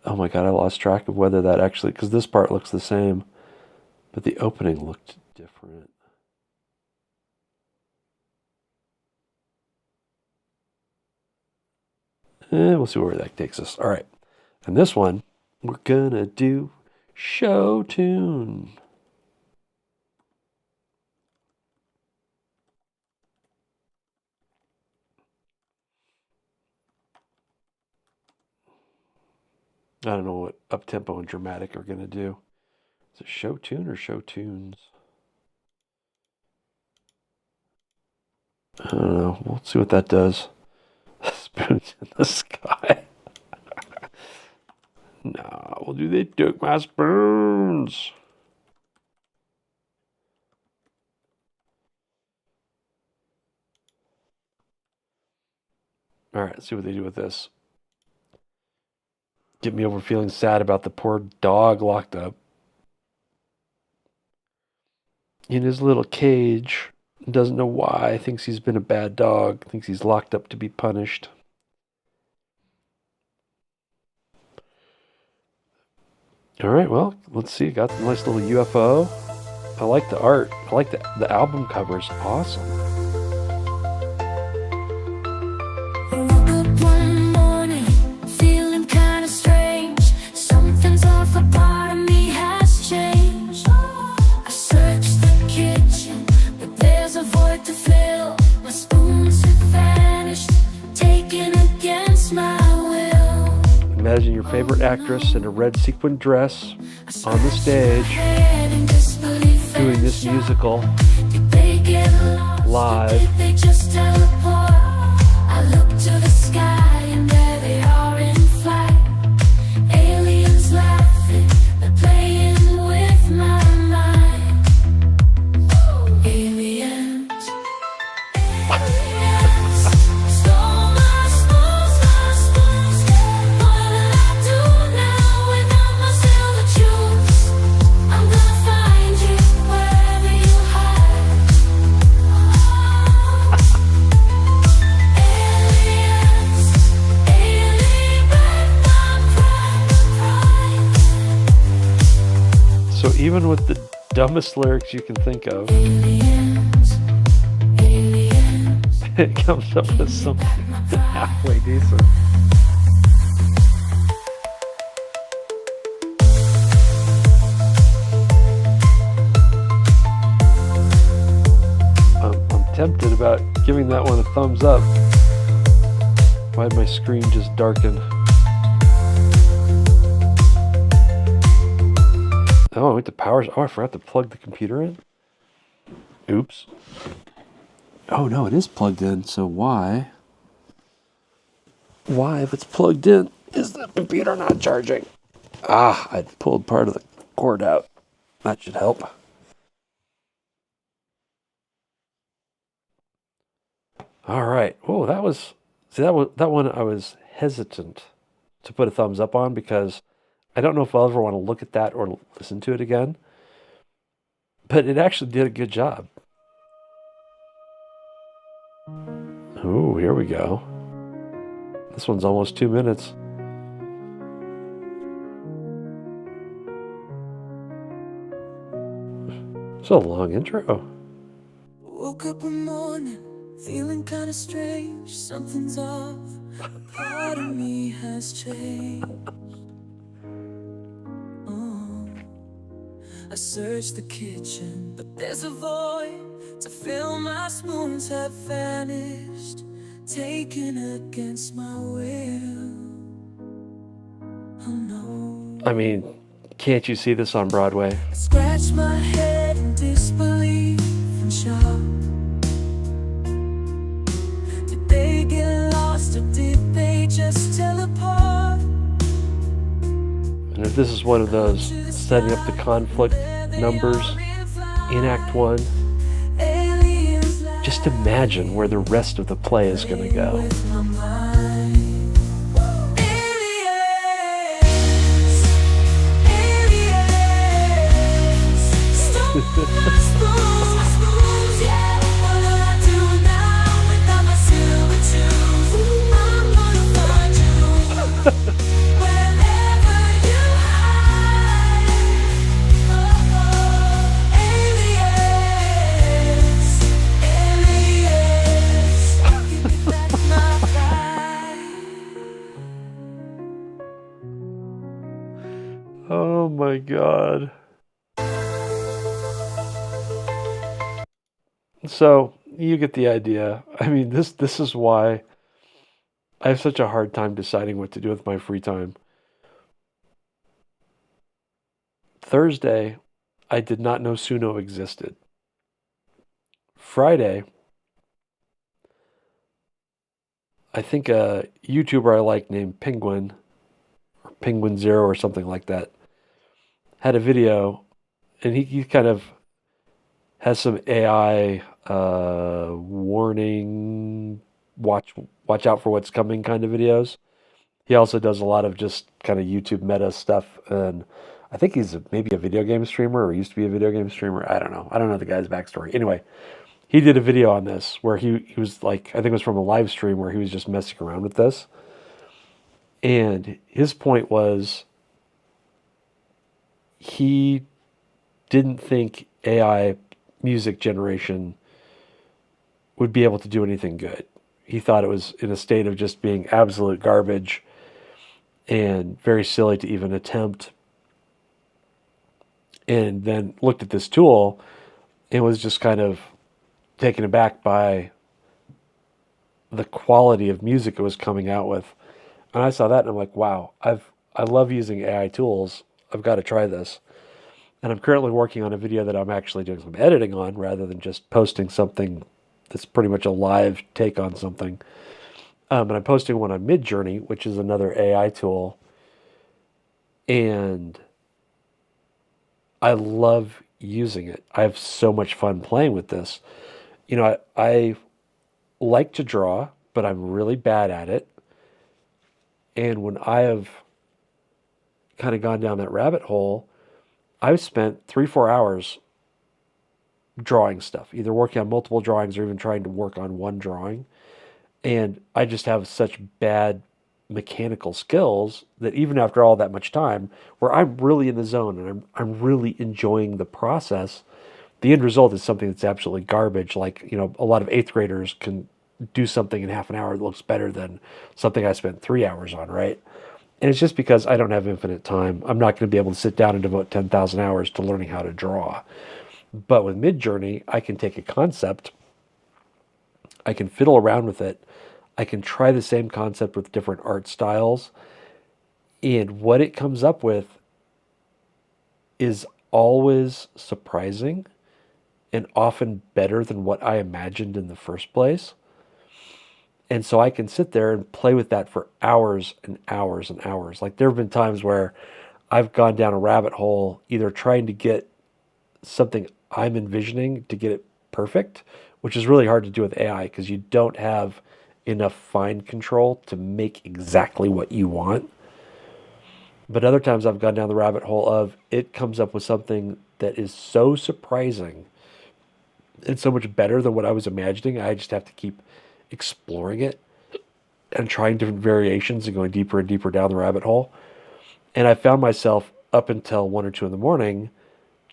Oh my God, I lost track of whether that actually, because this part looks the same, but the opening looked different. We'll see where that takes us. All right. And this one, we're gonna do Showtune. I don't know what up-tempo and dramatic are gonna do. Is it Showtune or Showtunes? I don't know. We'll see what that does. Spoons in the sky. No, well, do they took my spoons? All right, let's see what they do with this. Get me over feeling sad about the poor dog locked up in his little cage. Doesn't know why. Thinks he's been a bad dog. Thinks he's locked up to be punished. All right, well, let's see. Got the nice little UFO. I like the art. I like the album cover. It's awesome. I woke up one morning, feeling kinda strange. Something's off, a part of me has changed. I searched the kitchen, but there's a void to fill. My spoons have vanished, taken against my will. Imagine your favorite actress in a red sequin dress on the stage doing this musical live. Did they just teleport? I look to the sky and there they are in flight. Aliens laughing, they're playing with my mind. Aliens, aliens, stole my spoons. What will I do now without my silver juice? I'm gonna find you wherever you hide. Aliens, alien, my pride. So even with the dumbest lyrics you can think of, Aliens, aliens, it comes up with something halfway decent. I'm tempted about giving that one a thumbs up. Why'd my screen just darken? Oh, I went to power. Oh, I forgot to plug the computer in. Oops. Oh no, it is plugged in. So why? Why, if it's plugged in, is the computer not charging? Ah, I pulled part of the cord out. That should help. All right. Oh, that was. See, that one I was hesitant to put a thumbs up on because I don't know if I'll ever want to look at that or listen to it again. But it actually did a good job. Oh, here we go. This one's almost 2 minutes. It's a long intro. woke up one morning Feeling kinda strange, something's off. A part of me has changed. Oh. I searched the kitchen, but there's a void to fill my spoons have vanished, taken against my will. Oh no. I mean, can't you see this on Broadway? I scratch my head in disbelief and shock. Did they get lost or did they just teleport? And if this is one of those setting up the conflict numbers in Act 1, just imagine where the rest of the play is going to go. Oh my God. So you get the idea. I mean, this is why I have such a hard time deciding what to do with my free time. Thursday, I did not know Suno existed. Friday, I think a YouTuber I like named Penguin, or Penguin Zero or something like that, had a video, and he kind of has some AI warning, watch out for what's coming kind of videos. He also does a lot of just kind of YouTube meta stuff, and I think he's maybe a video game streamer or used to be a video game streamer. I don't know. I don't know the guy's backstory. Anyway, he did a video on this where he was like, I think it was from a live stream where he was just messing around with this. And his point was he didn't think AI music generation would be able to do anything good. He thought it was in a state of just being absolute garbage and very silly to even attempt. And then looked at this tool and was just kind of taken aback by the quality of music it was coming out with. And I saw that and I'm like, wow, I love using AI tools. I've got to try this. And I'm currently working on a video that I'm actually doing some editing on rather than just posting something that's pretty much a live take on something. And I'm posting one on Midjourney, which is another AI tool. And I love using it. I have so much fun playing with this. You know, I like to draw, but I'm really bad at it. And when I have kind of gone down that rabbit hole, I've spent 3-4 hours drawing stuff, either working on multiple drawings or even trying to work on one drawing. And I just have such bad mechanical skills that even after all that much time, where I'm really in the zone and I'm really enjoying the process, the end result is something that's absolutely garbage. Like, you know, a lot of eighth graders can do something in half an hour that looks better than something I spent 3 hours on, right? And it's just because I don't have infinite time. I'm not going to be able to sit down and devote 10,000 hours to learning how to draw. But with Midjourney, I can take a concept, I can fiddle around with it, I can try the same concept with different art styles, and what it comes up with is always surprising and often better than what I imagined in the first place. And so I can sit there and play with that for hours and hours and hours. Like there have been times where I've gone down a rabbit hole, either trying to get something I'm envisioning to get it perfect, which is really hard to do with AI because you don't have enough fine control to make exactly what you want. But other times I've gone down the rabbit hole of it comes up with something that is so surprising and so much better than what I was imagining. I just have to keep exploring it and trying different variations and going deeper and deeper down the rabbit hole. And I found myself up until 1 or 2 in the morning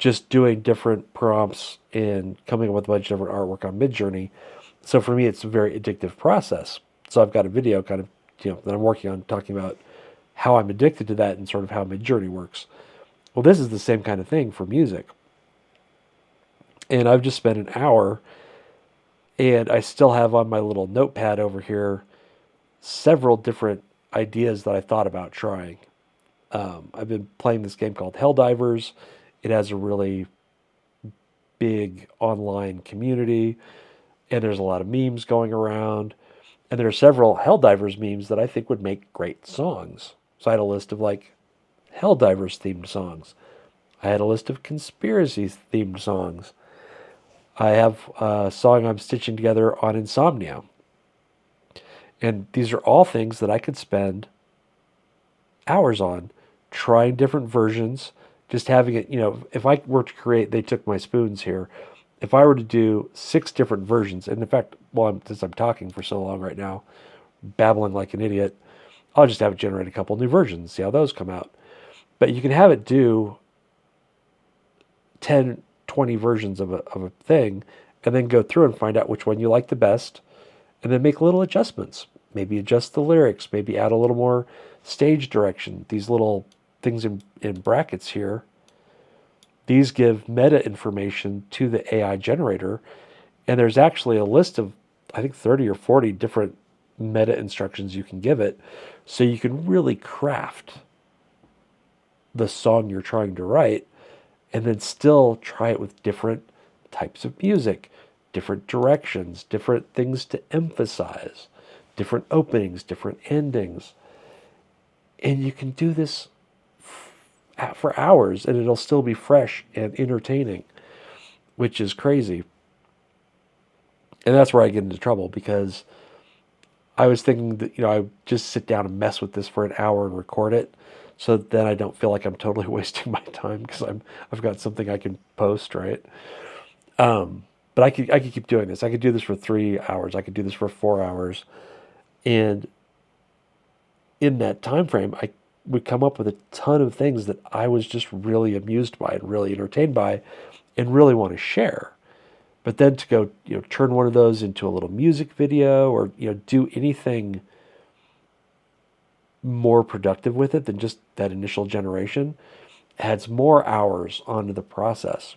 just doing different prompts and coming up with a bunch of different artwork on Midjourney. So for me, it's a very addictive process. So I've got a video kind of, that I'm working on talking about how I'm addicted to that and sort of how Midjourney works. Well, this is the same kind of thing for music. And I've just spent an hour, and I still have on my little notepad over here several different ideas that I thought about trying. I've been playing this game called Helldivers. It has a really big online community, and there's a lot of memes going around. And there are several Helldivers memes that I think would make great songs. So I had a list of like Helldivers themed songs. I had a list of conspiracy themed songs. I have a song I'm stitching together on insomnia. And these are all things that I could spend hours on, trying different versions, just having it, if I were to create, they took my spoons here. If I were to do 6 different versions, and in fact, since I'm talking for so long right now, babbling like an idiot, I'll just have it generate a couple new versions, see how those come out. But you can have it do 10, 20 versions of a thing, and then go through and find out which one you like the best, and then make little adjustments. Maybe adjust the lyrics, maybe add a little more stage direction. These little things in brackets here, these give meta information to the AI generator, and there's actually a list of, I think, 30 or 40 different meta instructions you can give it, so you can really craft the song you're trying to write, and then still try it with different types of music, different directions, different things to emphasize, different openings, different endings. And you can do this for hours, and it'll still be fresh and entertaining, which is crazy. And that's where I get into trouble, because I was thinking that, I would just sit down and mess with this for an hour and record it, so then I don't feel like I'm totally wasting my time, because I've got something I can post, right? But I could keep doing this. I could do this for 3 hours. I could do this for 4 hours. And in that time frame, I would come up with a ton of things that I was just really amused by and really entertained by and really want to share. But then to go, turn one of those into a little music video, or, do anything more productive with it than just that initial generation, adds more hours onto the process.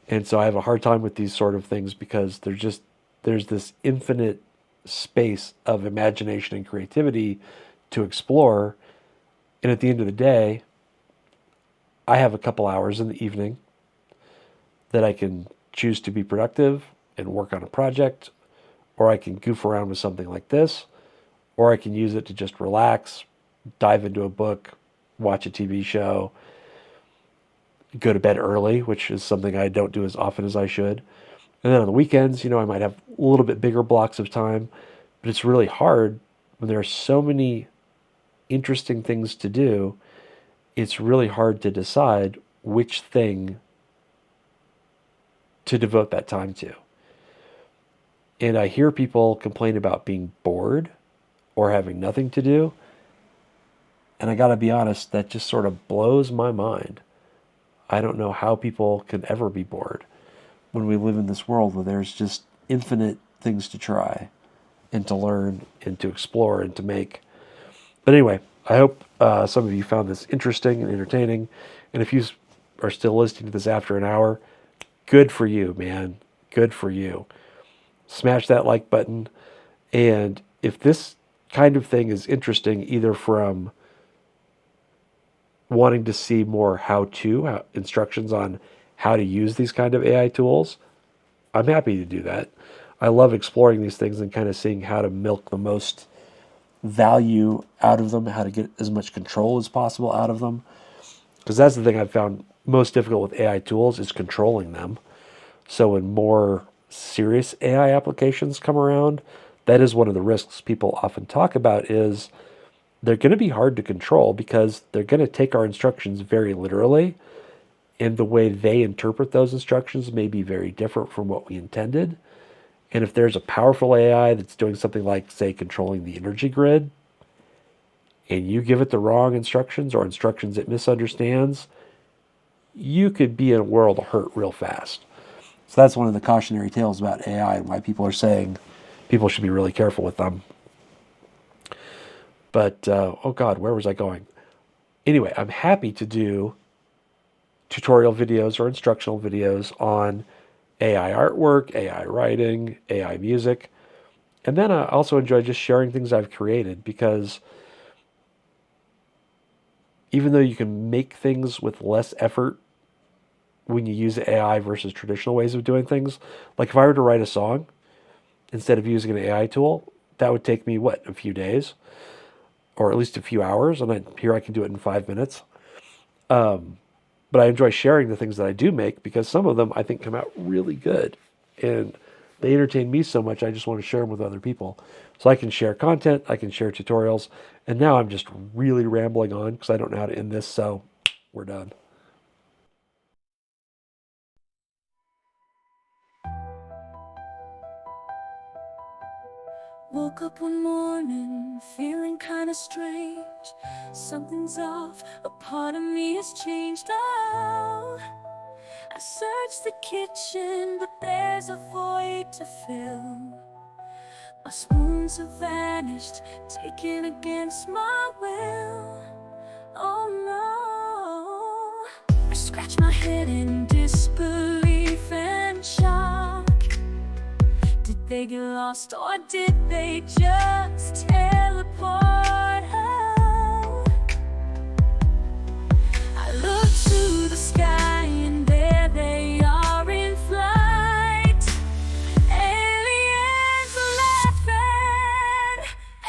And so I have a hard time with these sort of things, because there's this infinite space of imagination and creativity to explore. And at the end of the day, I have a couple hours in the evening that I can choose to be productive and work on a project, or I can goof around with something like this, or I can use it to just relax, dive into a book, watch a TV show, go to bed early, which is something I don't do as often as I should. And then on the weekends, I might have a little bit bigger blocks of time, but it's really hard when there are so many interesting things to do. It's really hard to decide which thing to devote that time to. And I hear people complain about being bored or having nothing to do. And I got to be honest, that just sort of blows my mind. I don't know how people can ever be bored when we live in this world where there's just infinite things to try and to learn and to explore and to make. But anyway, I hope some of you found this interesting and entertaining. And if you are still listening to this after an hour, good for you, man. Good for you. Smash that like button. And if this kind of thing is interesting, either from wanting to see more how-to instructions on how to use these kind of AI tools, I'm happy to do that. I love exploring these things and kind of seeing how to milk the most value out of them, how to get as much control as possible out of them. Because that's the thing I've found most difficult with AI tools, is controlling them. So when more serious AI applications come around, that is one of the risks people often talk about, is they're going to be hard to control, because they're going to take our instructions very literally, and the way they interpret those instructions may be very different from what we intended. And if there's a powerful AI that's doing something like, say, controlling the energy grid, and you give it the wrong instructions or instructions it misunderstands, you could be in a world of hurt real fast. So that's one of the cautionary tales about AI and why people are saying people should be really careful with them. But, oh God, where was I going? Anyway, I'm happy to do tutorial videos or instructional videos on AI artwork, AI writing, AI music. And then I also enjoy just sharing things I've created, because even though you can make things with less effort when you use AI versus traditional ways of doing things, like if I were to write a song instead of using an AI tool, that would take me, what, a few days? Or at least a few hours, and here I can do it in 5 minutes. But I enjoy sharing the things that I do make, because some of them I think come out really good, and they entertain me so much I just want to share them with other people. So I can share content, I can share tutorials, and now I'm just really rambling on because I don't know how to end this, so we're done. Woke up one morning feeling kinda strange. Something's off, a part of me has changed. Oh, I searched the kitchen, but there's a void to fill. My spoons have vanished, taken against my will. Oh no, I scratch my head in disbelief and shock. Did they get lost, or did they just teleport out? I look to the sky and there they are in flight. Aliens laughing.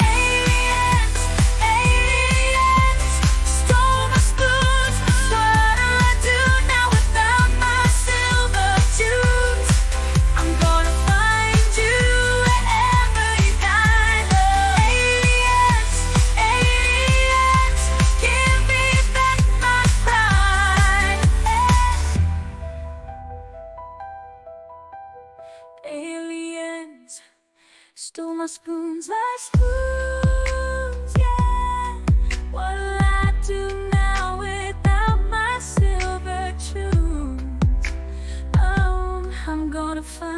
Aliens, aliens stole my spoons. What do I do now without my silver tunes? I'm gonna find you wherever you hide. Aliens, aliens, give me back my pride. Aliens stole my spoons, yeah. What'll I do now without my silver tunes? I'm gonna find